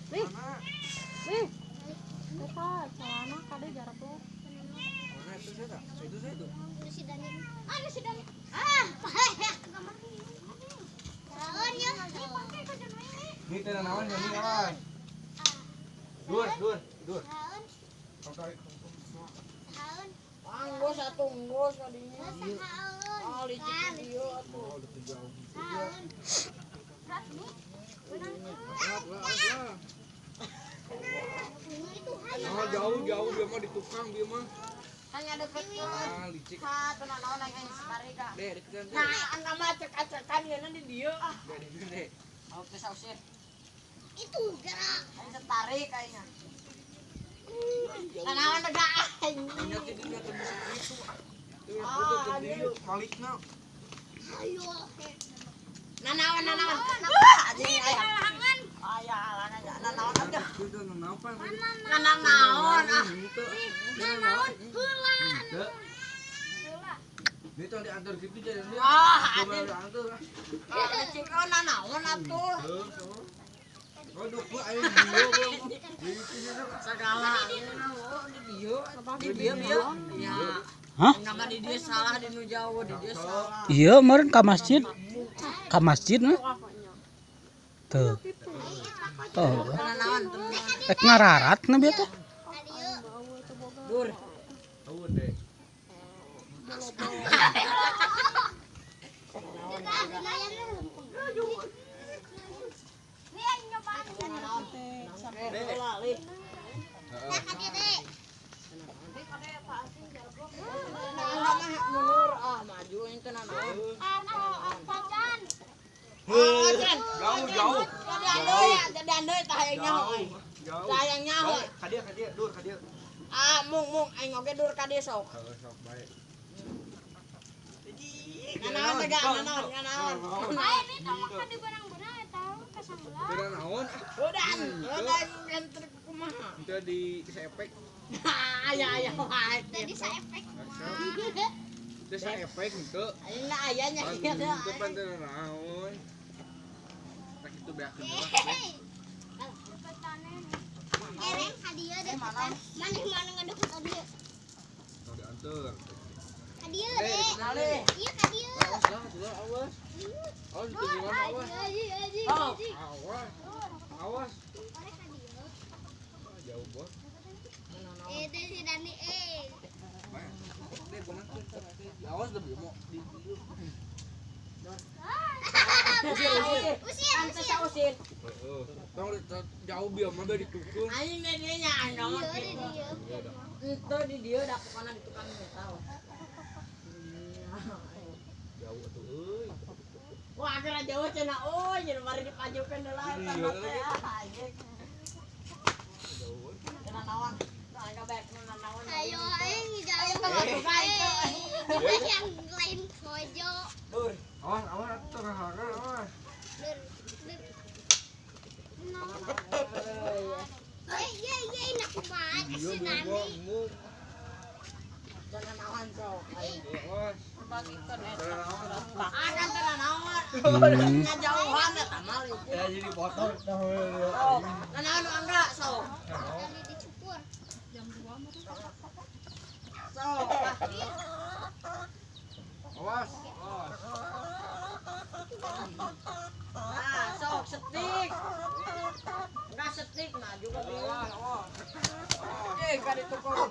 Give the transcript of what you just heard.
Nih. Nih. Dekat, celana kade jarak lo. Mana itu saya tak? Itu saya tuh. Ini si Daniel. Ini si Daniel. Payah. Tahun ya. Pakai ke Daniel ini. Ini tenan naon ya ini kawan. Dur. Tahun. Pakai. Tahun. Panggos atuh nggos kadinya. Tahun. Oh, licik dia atuh. Oh, udah jauh. Tahun. Berat nih. Lah. Itu Nah, jauh dia mah di tukang dia mah. Hanya deket ke Ah, licik. tenan naon yang sekali ka. Deh, deketan deh. Nah, anda mah cek-cekan ya di dieu ah. Deh. Oke, sausir. itu gerak. Ini tarik kayaknya. Nanawan tegaan. Banyak jadinya ke musik itu. Tuh, udah gede malikna. Ayo. Nanawan. Ini kalangan. Aya, nanawan aja. Itu kenapa? Nanawan ah. Itu. Naon bulan. Dia tuh diantar gitu jadi dia. Ah, Coba anjing. diantar. Licik oh nanawan atuh. Oh, gua ayo dia belum. Segala di dia ya. Hah? Nama di dia salah di nu jauh di dia salah. Iya, kemarin ke masjid. Ke masjid mah. Tuh. Oh, Nanawan teman. ek ngararat na biya to. Dur. Tahu deh. Mundur ah maju itu nanawan. Jauh. Jadi andoi tayangnya heuy. Jauh. Tayangnya heuy. Kadia, dur kadia. Ah mung aing oge dur ka dieu sok. Sok baik. Nanawan tega nanawan. Beda naon? Udah enter kumaha. Itu di efek. Aya wae. Jadi saya efek. Itu efek itu. Ayeuna aya nya kieu teh. Itu pantai naon. Tak itu beakeun lah. Ereng hadiah deh. Mana ngedeket hadiah. Tau diantar. Hadiah deh. Nali. Iya hadiah. Awas lah, tuh awas. Awas itu gimana awas? Oh. Awas. Jauh bos. Itu si Dani Deh, benar. Awas lebih mau di Usir. Tahu jauh biar mah dari tukang. Aing ge dieu nya anu. Itu di dieu da pokona di tukang tahu. Jauh atuh euy. Wah, ada jauh cenah euy, jadi mari dipajukeun deula eta teh. Jauh. Cenah naon? Tah kabeh naon. Ayo aing jalan. Yang lain pojok. Dur. Awas atuh tengah awas. Iya, enak banget Iya, si biar Dani. gua. Jangan naon sok. Awas. Bagikeun eta. Ada cenah naon. Hmm. Ngajauhan eta mah itu. Ya jadi foto. Oh, naon angga sok. Dani dicukur. Sok. Awas. Nah, sok setik. Enggak setik nah juga bilang. Awas. Eh, ka ditukur.